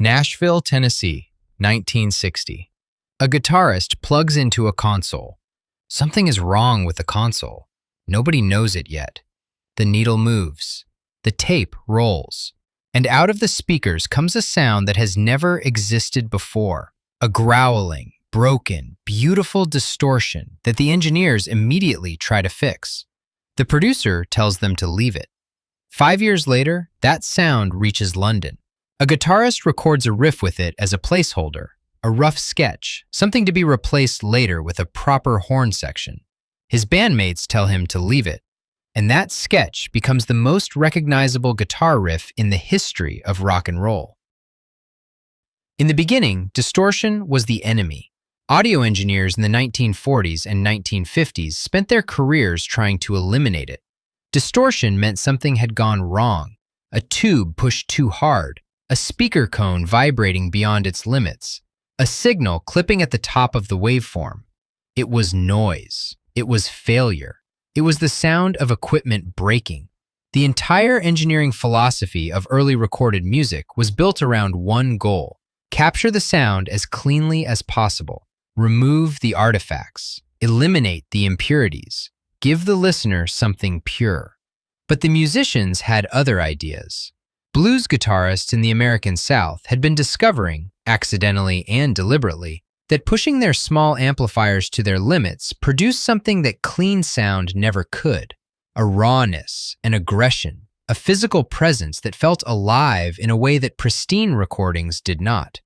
Nashville, Tennessee, 1960. A guitarist plugs into a console. Something is wrong with the console. Nobody knows it yet. The needle moves. The tape rolls. And out of the speakers comes a sound that has never existed before. A growling, broken, beautiful distortion that the engineers immediately try to fix. The producer tells them to leave it. 5 years later, that sound reaches London. A guitarist records a riff with it as a placeholder, a rough sketch, something to be replaced later with a proper horn section. His bandmates tell him to leave it, and that sketch becomes the most recognizable guitar riff in the history of rock and roll. In the beginning, distortion was the enemy. Audio engineers in the 1940s and 1950s spent their careers trying to eliminate it. Distortion meant something had gone wrong, a tube pushed too hard, a speaker cone vibrating beyond its limits, a signal clipping at the top of the waveform. It was noise. It was failure. It was the sound of equipment breaking. The entire engineering philosophy of early recorded music was built around one goal: capture the sound as cleanly as possible, remove the artifacts, eliminate the impurities, give the listener something pure. But the musicians had other ideas. Blues guitarists in the American South had been discovering, accidentally and deliberately, that pushing their small amplifiers to their limits produced something that clean sound never could: a rawness, an aggression, a physical presence that felt alive in a way that pristine recordings did not.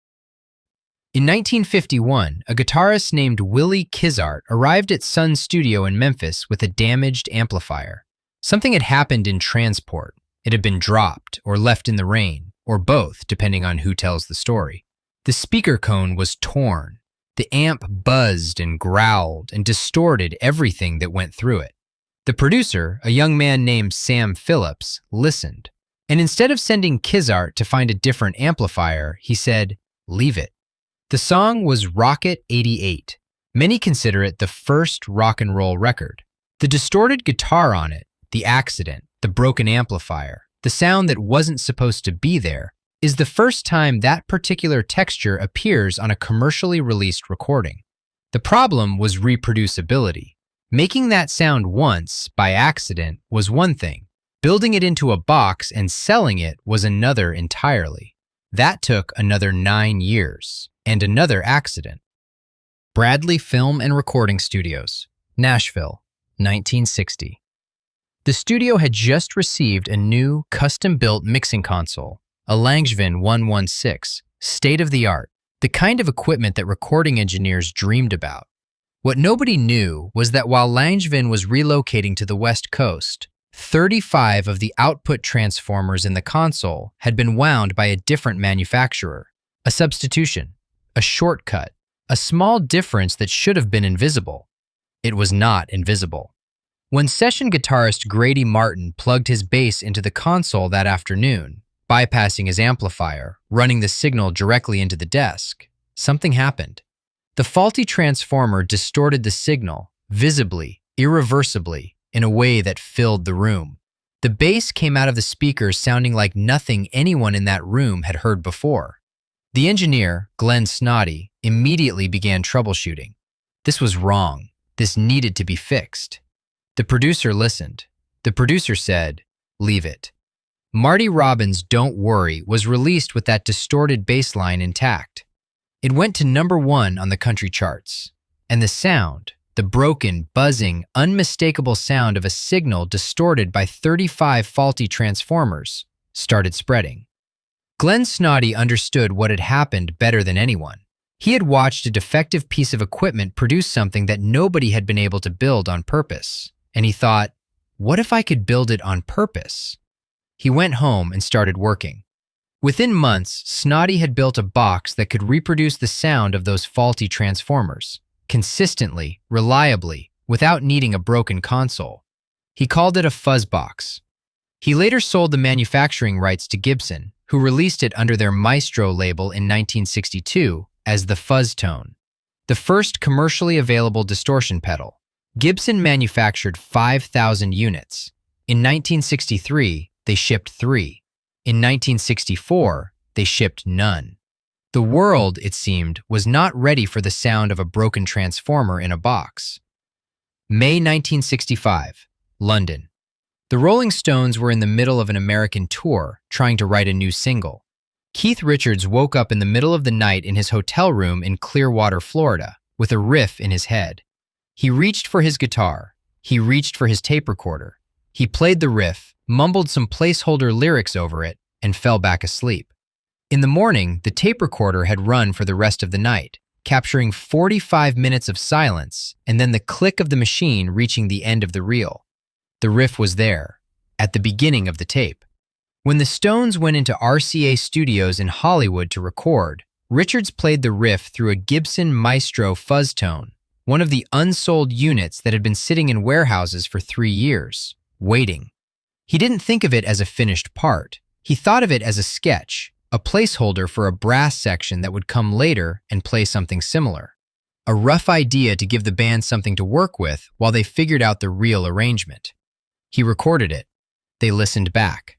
In 1951, a guitarist named Willie Kizart arrived at Sun Studio in Memphis with a damaged amplifier. Something had happened in transport. It had been dropped or left in the rain, or both, depending on who tells the story. The speaker cone was torn. The amp buzzed and growled and distorted everything that went through it. The producer, a young man named Sam Phillips, listened. And instead of sending Kizart to find a different amplifier, he said, "Leave it." The song was Rocket 88. Many consider it the first rock and roll record. The distorted guitar on it, the accident, the broken amplifier, the sound that wasn't supposed to be there, is the first time that particular texture appears on a commercially released recording. The problem was reproducibility. Making that sound once, by accident, was one thing. Building it into a box and selling it was another entirely. That took another 9 years, and another accident. Bradley Film and Recording Studios, Nashville, 1960. The studio had just received a new, custom-built mixing console, a Langevin 116, state-of-the-art, the kind of equipment that recording engineers dreamed about. What nobody knew was that while Langevin was relocating to the West Coast, 35 of the output transformers in the console had been wound by a different manufacturer, a substitution, a shortcut, a small difference that should have been invisible. It was not invisible. When session guitarist Grady Martin plugged his bass into the console that afternoon, bypassing his amplifier, running the signal directly into the desk, something happened. The faulty transformer distorted the signal, visibly, irreversibly, in a way that filled the room. The bass came out of the speakers sounding like nothing anyone in that room had heard before. The engineer, Glenn Snoddy, immediately began troubleshooting. This was wrong. This needed to be fixed. The producer listened. The producer said, "Leave it." Marty Robbins' "Don't Worry" was released with that distorted bass line intact. It went to #1 on the country charts. And the sound, the broken, buzzing, unmistakable sound of a signal distorted by 35 faulty transformers, started spreading. Glenn Snoddy understood what had happened better than anyone. He had watched a defective piece of equipment produce something that nobody had been able to build on purpose. And he thought, what if I could build it on purpose? He went home and started working. Within months, Snoddy had built a box that could reproduce the sound of those faulty transformers, consistently, reliably, without needing a broken console. He called it a fuzz box. He later sold the manufacturing rights to Gibson, who released it under their Maestro label in 1962 as the Fuzz-Tone, the first commercially available distortion pedal. Gibson manufactured 5,000 units. In 1963, they shipped 3. In 1964, they shipped none. The world, it seemed, was not ready for the sound of a broken transformer in a box. May 1965, London. The Rolling Stones were in the middle of an American tour, trying to write a new single. Keith Richards woke up in the middle of the night in his hotel room in Clearwater, Florida, with a riff in his head. He reached for his guitar. He reached for his tape recorder. He played the riff, mumbled some placeholder lyrics over it, and fell back asleep. In the morning, the tape recorder had run for the rest of the night, capturing 45 minutes of silence and then the click of the machine reaching the end of the reel. The riff was there, at the beginning of the tape. When the Stones went into RCA Studios in Hollywood to record, Richards played the riff through a Gibson Maestro Fuzz-Tone, one of the unsold units that had been sitting in warehouses for 3 years, waiting. He didn't think of it as a finished part. He thought of it as a sketch, a placeholder for a brass section that would come later and play something similar. A rough idea to give the band something to work with while they figured out the real arrangement. He recorded it. They listened back.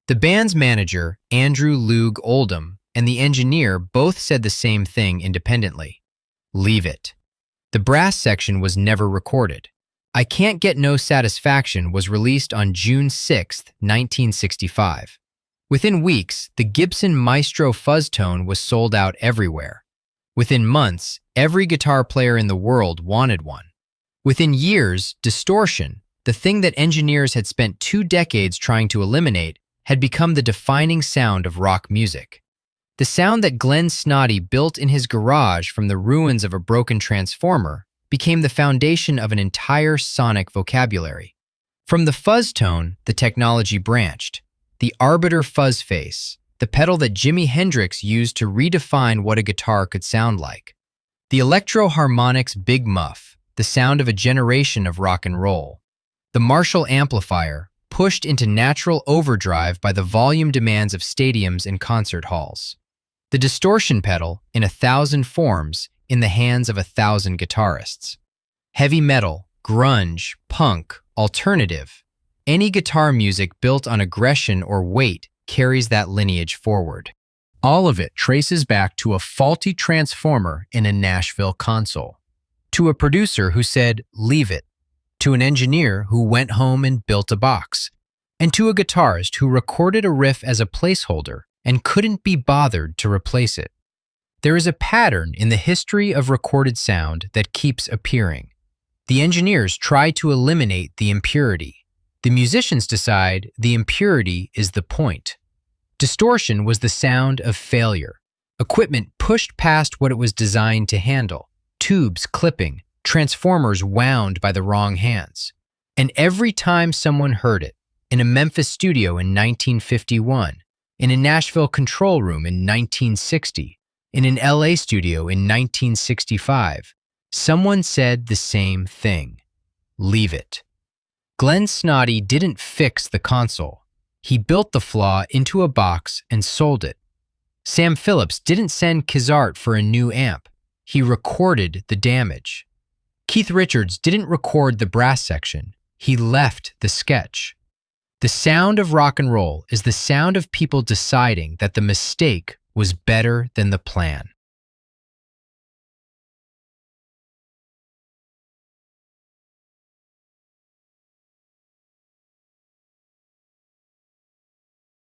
The band's manager, Andrew Loog Oldham, and the engineer both said the same thing independently. Leave it. The brass section was never recorded. I Can't Get No Satisfaction was released on June 6, 1965. Within weeks, the Gibson Maestro Fuzz-Tone was sold out everywhere. Within months, every guitar player in the world wanted one. Within years, distortion, the thing that engineers had spent 2 decades trying to eliminate, had become the defining sound of rock music. The sound that Glenn Snoddy built in his garage from the ruins of a broken transformer became the foundation of an entire sonic vocabulary. From the Fuzz-Tone, the technology branched. The Arbiter fuzz face, the pedal that Jimi Hendrix used to redefine what a guitar could sound like. The Electro-Harmonix Big Muff, the sound of a generation of rock and roll. The Marshall amplifier, pushed into natural overdrive by the volume demands of stadiums and concert halls. The distortion pedal, in 1,000 forms, in the hands of 1,000 guitarists. Heavy metal, grunge, punk, alternative. Any guitar music built on aggression or weight carries that lineage forward. All of it traces back to a faulty transformer in a Nashville console. To a producer who said, leave it. To an engineer who went home and built a box. And to a guitarist who recorded a riff as a placeholder and couldn't be bothered to replace it. There is a pattern in the history of recorded sound that keeps appearing. The engineers try to eliminate the impurity. The musicians decide the impurity is the point. Distortion was the sound of failure. Equipment pushed past what it was designed to handle. Tubes clipping, transformers wound by the wrong hands. And every time someone heard it, in a Memphis studio in 1951, in a Nashville control room in 1960, in an LA studio in 1965, someone said the same thing. Leave it. Glenn Snoddy didn't fix the console. He built the flaw into a box and sold it. Sam Phillips didn't send Kizart for a new amp. He recorded the damage. Keith Richards didn't record the brass section. He left the sketch. The sound of rock and roll is the sound of people deciding that the mistake was better than the plan.